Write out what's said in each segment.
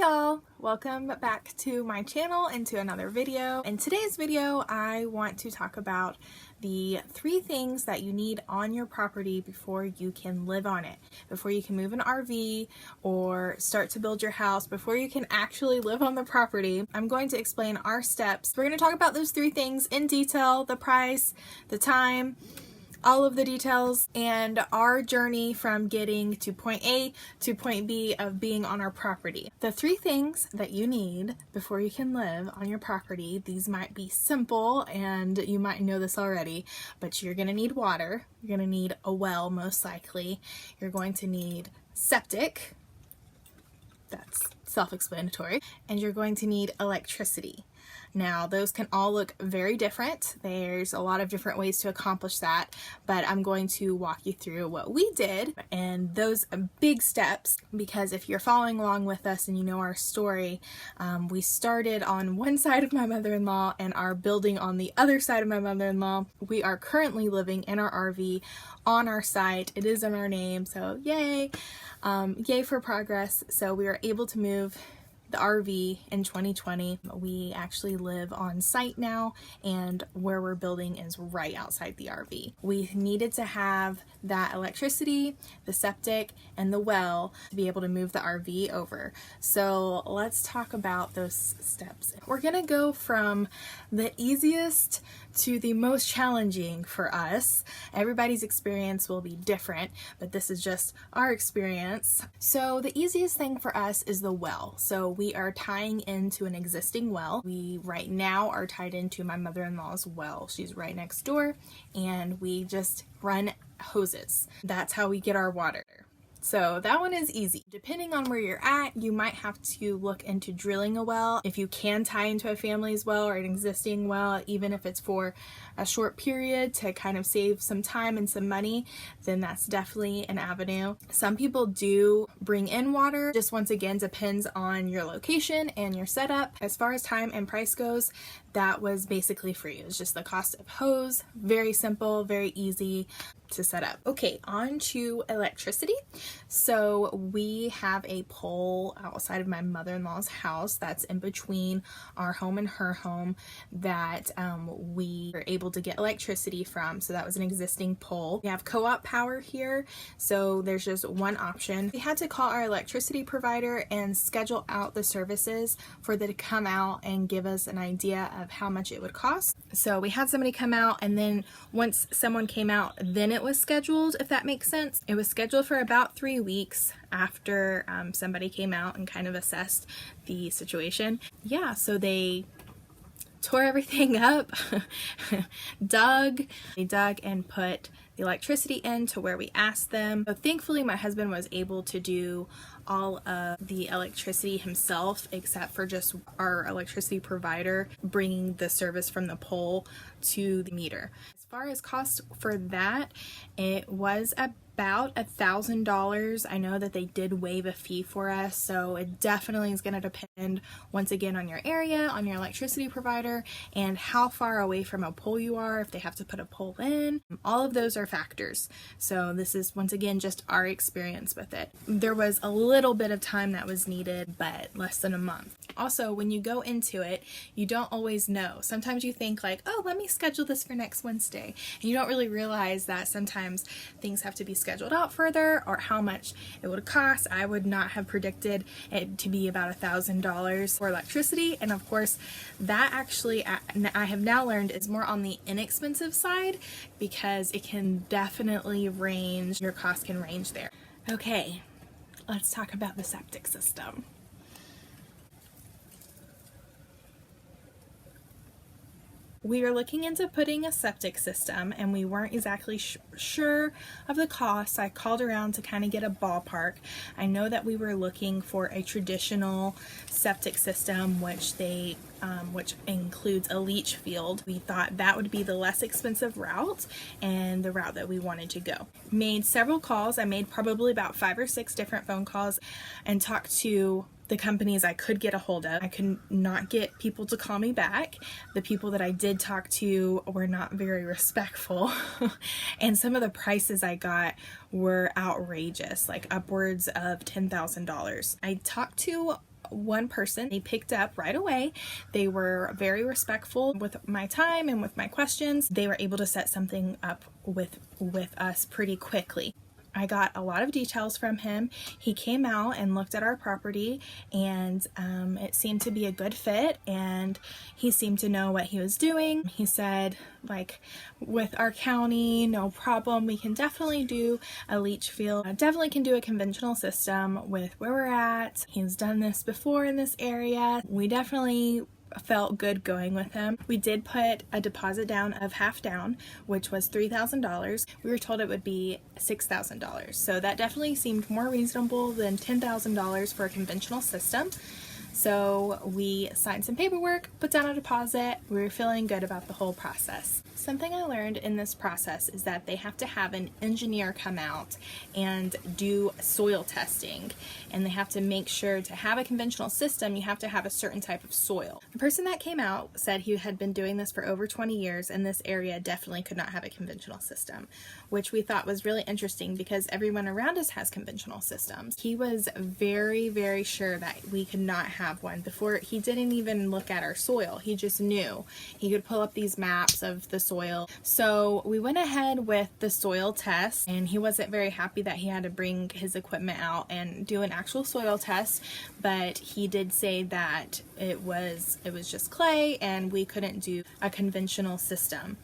y'all! Welcome back to my channel and to another video. In today's video, I want to talk about the 3 things that you need on your property before you can live on it, before you can move an RV or start to build your house, before you can actually live on the property. I'm going to explain our steps. We're going to talk about those 3 things in detail: the price, the time, all of the details, and our journey from getting to point A to point B of being on our property. The 3 things that you need before you can live on your property, these might be simple and you might know this already, but you're going to need water, you're going to need a well most likely, you're going to need septic, that's self-explanatory, and you're going to need electricity. Now, those can all look very different. There's a lot of different ways to accomplish that, but I'm going to walk you through what we did and those big steps, because if you're following along with us and you know our story, we started on one side of my mother-in-law and are building on the other side of my mother-in-law. We are currently living in our RV on our site. It is in our name, so yay! Yay for progress. So we were able to move the RV in 2020. We actually live on site now, and where we're building is right outside the RV. We needed to have that electricity, the septic, and the well to be able to move the RV over. So let's talk about those steps. We're gonna go from the easiest to the most challenging for us. Everybody's experience will be different, but this is just our experience. So the easiest thing for us is the well. So we are tying into an existing well. We right now are tied into my mother-in-law's well. She's right next door, and we just run hoses. That's how we get our water. So that one is easy. Depending on where you're at, you might have to look into drilling a well. If you can tie into a family's well or an existing well, even if it's for a short period to kind of save some time and some money, then that's definitely an avenue. Some people do bring in water. Just once again depends on your location and your setup. As far as time and price goes, that was basically free. It was just the cost of hose. Very simple, very easy to set up. Okay, on to electricity. So we have a pole outside of my mother-in-law's house that's in between our home and her home that we were able to get electricity from. So that was an existing pole. We have co-op power here, so there's just one option. We had to call our electricity provider and schedule out the services for them to come out and give us an idea of how much it would cost. So we had somebody come out, and then once someone came out, then it was scheduled, if that makes sense. It was scheduled for about 3 weeks after somebody came out and kind of assessed the situation. Yeah, so they tore everything up, they dug and put the electricity in to where we asked them. So thankfully my husband was able to do all of the electricity himself, except for just our electricity provider bringing the service from the pole to the meter. As far as cost for that, it was about $1,000. I know that they did waive a fee for us, so it definitely is going to depend once again on your area, on your electricity provider, and how far away from a pole you are, if they have to put a pole in. All of those are factors. So this is once again just our experience with it. There was a little bit of time that was needed, but less than a month. Also, when you go into it, you don't always know. Sometimes you think like, oh, let me schedule this for next Wednesday. And you don't really realize that sometimes things have to be scheduled out further, or how much it would cost. I would not have predicted it to be about $1,000 for electricity. And of course, that actually, I have now learned, is more on the inexpensive side, because it can definitely range, your cost can range there. Okay, let's talk about the septic system. We were looking into putting a septic system, and we weren't exactly sure of the cost. I called around to kind of get a ballpark. I know that we were looking for a traditional septic system, which includes a leach field. We thought that would be the less expensive route and the route that we wanted to go. Made several calls. I made probably about 5 or 6 different phone calls and talked to the companies I could get a hold of. I could not get people to call me back. The people that I did talk to were not very respectful. And some of the prices I got were outrageous, like upwards of $10,000. I talked to one person they picked up right away. They were very respectful with my time and with my questions. They were able to set something up with us pretty quickly. I got a lot of details from him. He came out and looked at our property, and it seemed to be a good fit, and he seemed to know what he was doing. He said, like, with our county, no problem, we can definitely do a leach field. Definitely can do a conventional system with where we're at. He's done this before in this area. We definitely felt good going with him. We did put a deposit down of half down, which was $3,000. We were told it would be $6,000. So that definitely seemed more reasonable than $10,000 for a conventional system. So we signed some paperwork, put down a deposit. We were feeling good about the whole process. Something I learned in this process is that they have to have an engineer come out and do soil testing, and they have to make sure to have a conventional system, you have to have a certain type of soil. The person that came out said he had been doing this for over 20 years, and this area definitely could not have a conventional system, which we thought was really interesting because everyone around us has conventional systems. He was very, very sure that we could not have one. Before, he didn't even look at our soil. He just knew. He could pull up these maps of the soil. So we went ahead with the soil test, and he wasn't very happy that he had to bring his equipment out and do an actual soil test, but he did say that it was just clay and we couldn't do a conventional system.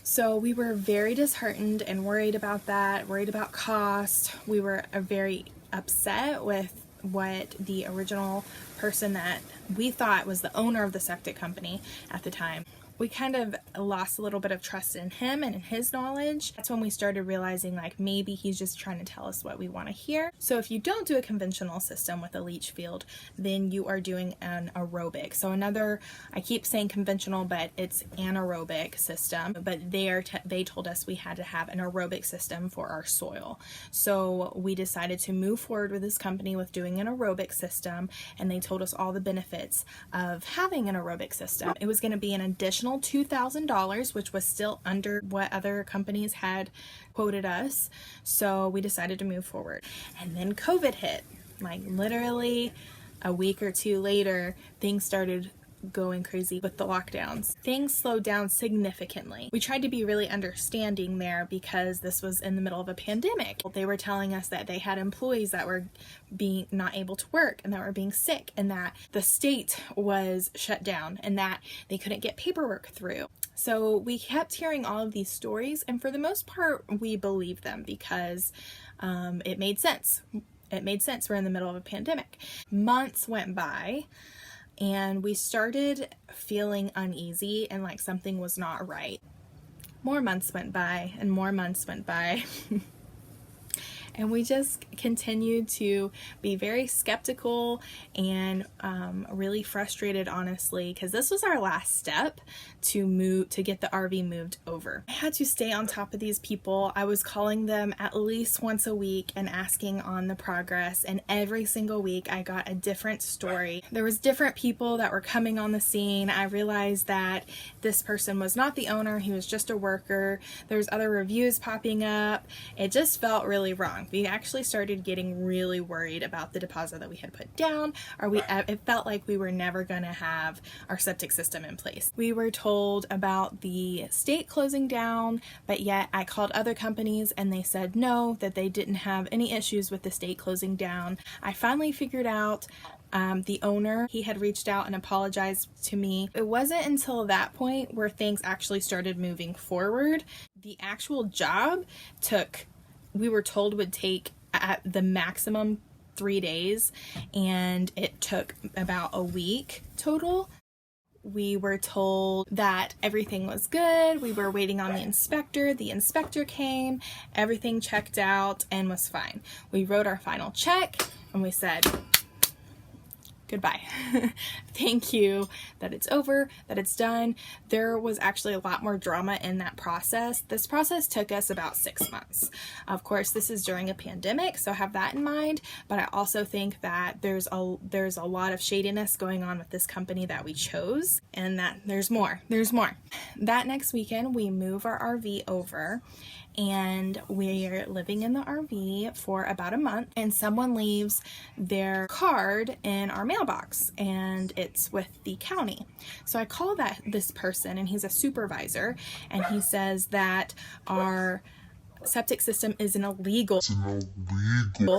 So we were very disheartened and worried about that, worried about cost. We were very upset with what the original person that we thought was the owner of the septic company at the time. We kind of lost a little bit of trust in him and in his knowledge. That's when we started realizing, like, maybe he's just trying to tell us what we want to hear. So if you don't do a conventional system with a leach field, then you are doing an aerobic. So I keep saying conventional, but it's anaerobic system. But they told us we had to have an aerobic system for our soil. So we decided to move forward with this company with doing an aerobic system, and they told us all the benefits of having an aerobic system. It was going to be an additional $2,000, which was still under what other companies had quoted us. So we decided to move forward. And then COVID hit. Like, literally a week or two later, things started going crazy with the lockdowns. Things slowed down significantly. We tried to be really understanding there because this was in the middle of a pandemic. They were telling us that they had employees that were being not able to work and that were being sick, and that the state was shut down and that they couldn't get paperwork through. So we kept hearing all of these stories, and for the most part we believed them because it made sense. It made sense. We're in the middle of a pandemic. Months went by, and we started feeling uneasy and like something was not right. More months went by and more months went by. And we just continued to be very skeptical and really frustrated, honestly, because this was our last step to get the RV moved over. I had to stay on top of these people. I was calling them at least once a week and asking on the progress, and every single week I got a different story. There was different people that were coming on the scene. I realized that this person was not the owner, he was just a worker. There's other reviews popping up. It just felt really wrong. We actually started getting really worried about the deposit that we had put down, it felt like we were never going to have our septic system in place. We were told about the state closing down, but yet I called other companies and they said no, that they didn't have any issues with the state closing down. I finally figured out the owner, he had reached out and apologized to me. It wasn't until that point where things actually started moving forward. The actual job we were told would take at the maximum 3 days, and it took about a week total. We were told that everything was good. We were waiting on the inspector. The inspector came, everything checked out and was fine. We wrote our final check and we said, goodbye. Thank you that it's over, that it's done. There was actually a lot more drama in that process. This process took us about 6 months. Of course, this is during a pandemic, so have that in mind, but I also think that there's a lot of shadiness going on with this company that we chose, and that there's more. That next weekend, we move our RV over, and we're living in the RV for about a month, and someone leaves their card in our mailbox, and it's with the county. So I call this person, and he's a supervisor, and he says that our septic system is an illegal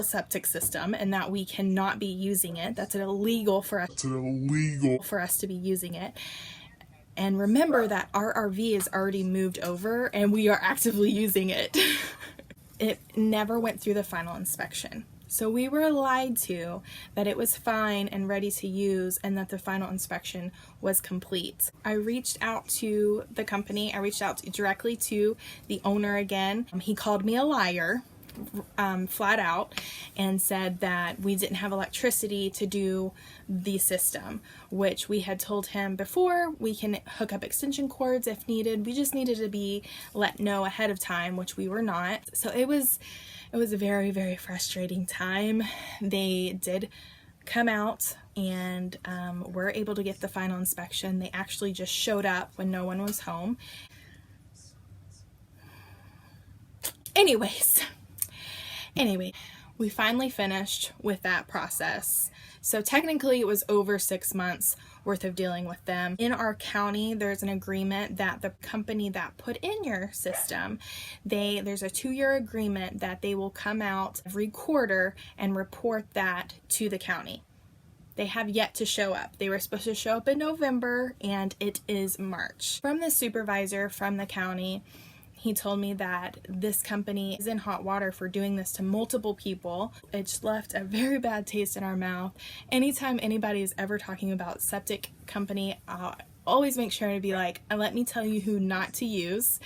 septic system, and that we cannot be using it. That's illegal for us to be using it. And remember that our RV is already moved over and we are actively using it. It never went through the final inspection. So we were lied to that it was fine and ready to use, and that the final inspection was complete. I reached out to the company. I reached out directly to the owner again. He called me a liar, flat out, and said that we didn't have electricity to do the system, which we had told him before. We can hook up extension cords if needed. We just needed to be let know ahead of time, which we were not. So it was a very, very frustrating time. They did come out and were able to get the final inspection. They actually just showed up when no one was home. Anyway, we finally finished with that process. So technically it was over 6 months worth of dealing with them. In our county, there's an agreement that the company that put in your system, there's a 2-year agreement that they will come out every quarter and report that to the county. They have yet to show up. They were supposed to show up in November, and it is March. From the supervisor from the county, he told me that this company is in hot water for doing this to multiple people. It's left a very bad taste in our mouth. Anytime anybody is ever talking about Septic Company, I'll always make sure to be like, let me tell you who not to use,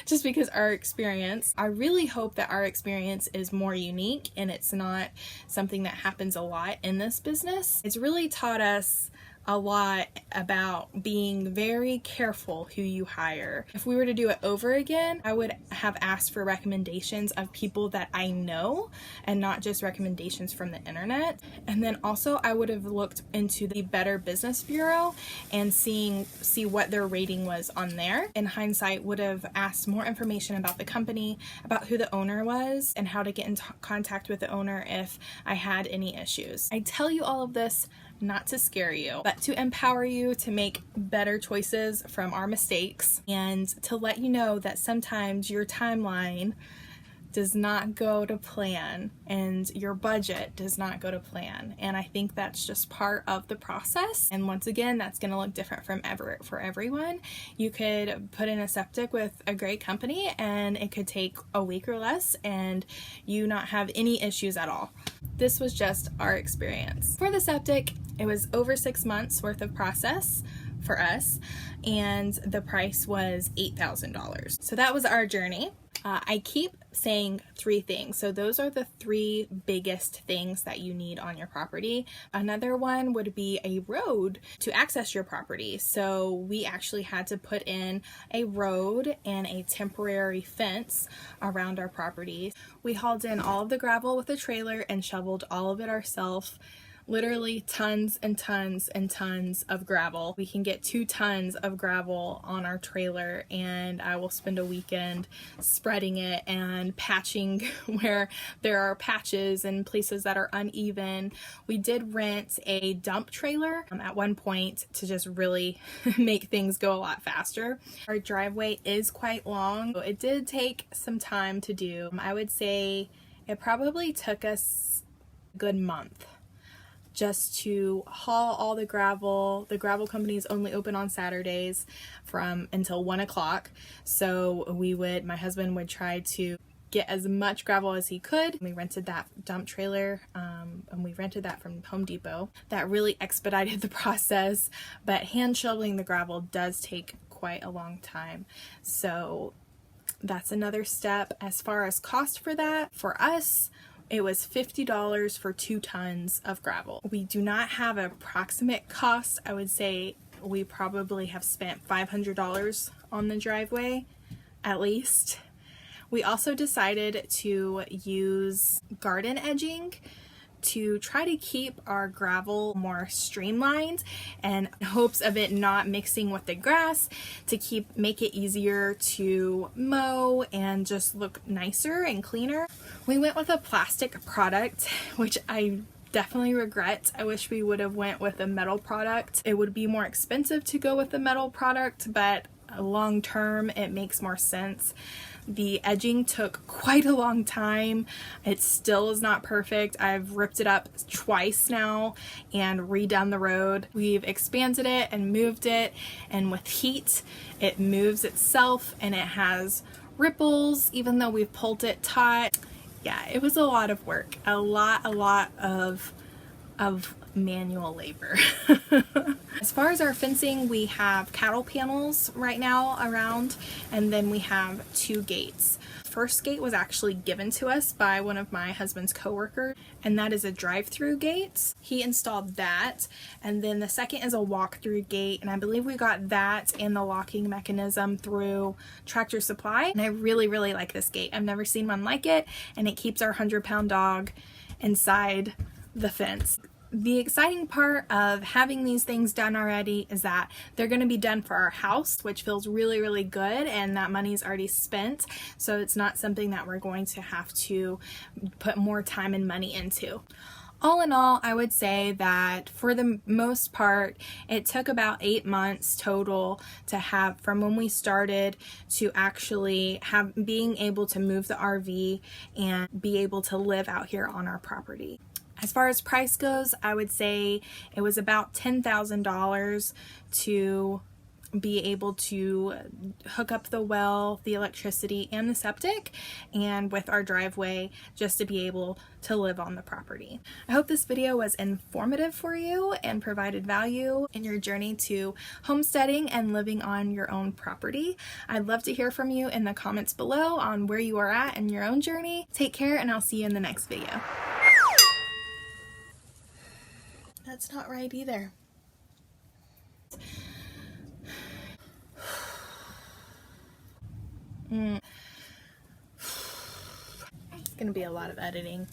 just because our experience, I really hope that our experience is more unique and it's not something that happens a lot in this business. It's really taught us a lot about being very careful who you hire. If we were to do it over again, I would have asked for recommendations of people that I know and not just recommendations from the internet. And then also I would have looked into the Better Business Bureau and see what their rating was on there. In hindsight, would have asked more information about the company, about who the owner was, and how to get in contact with the owner if I had any issues. I tell you all of this not to scare you, but to empower you to make better choices from our mistakes, and to let you know that sometimes your timeline does not go to plan and your budget does not go to plan. And I think that's just part of the process. And once again, that's going to look different for everyone. You could put in a septic with a great company and it could take a week or less and you not have any issues at all. This was just our experience. For the septic, it was over 6 months worth of process for us, and the price was $8,000. So that was our journey. I keep saying 3 things. So those are the 3 biggest things that you need on your property. Another one would be a road to access your property. So we actually had to put in a road and a temporary fence around our property. We hauled in all of the gravel with a trailer and shoveled all of it ourselves. Literally tons and tons and tons of gravel. We can get 2 tons of gravel on our trailer, and I will spend a weekend spreading it and patching where there are patches and places that are uneven. We did rent a dump trailer at one point to just really make things go a lot faster. Our driveway is quite long, so it did take some time to do. I would say it probably took us a good month just to haul all the gravel. The gravel company is only open on Saturdays until 1 o'clock. So my husband would try to get as much gravel as he could. We rented that dump trailer, and we rented that from Home Depot. That really expedited the process, but hand shoveling the gravel does take quite a long time. So that's another step. As far as cost for that, for us, it was $50 for 2 tons of gravel. We do not have an approximate cost. I would say we probably have spent $500 on the driveway, at least. We also decided to use garden edging to try to keep our gravel more streamlined, and in hopes of it not mixing with the grass, to make it easier to mow and just look nicer and cleaner. We went with a plastic product, which I definitely regret. I wish we would have went with a metal product. It would be more expensive to go with the metal product, but long term it makes more sense. The edging took quite a long time. It still is not perfect. I've ripped it up twice now and redone the road. We've expanded it and moved it, and with heat it moves itself and it has ripples even though we've pulled it taut. Yeah, it was a lot of work, a lot of manual labor. As far as our fencing, we have cattle panels right now around, and then we have 2 gates. First gate was actually given to us by one of my husband's coworkers, and that is a drive-through gate. He installed that, and then the second is a walk-through gate, and I believe we got that and the locking mechanism through Tractor Supply, and I really like this gate. I've never seen one like it, and it keeps our 100-pound dog inside the fence. The exciting part of having these things done already is that they're going to be done for our house, which feels really good, and that money's already spent, so it's not something that we're going to have to put more time and money into. All in all, I would say that for the most part, it took about 8 months total to have from when we started to actually being able to move the RV and be able to live out here on our property. As far as price goes, I would say it was about $10,000 to be able to hook up the well, the electricity, and the septic, and with our driveway, just to be able to live on the property. I hope this video was informative for you and provided value in your journey to homesteading and living on your own property. I'd love to hear from you in the comments below on where you are at in your own journey. Take care, and I'll see you in the next video. That's not right either. It's gonna be a lot of editing.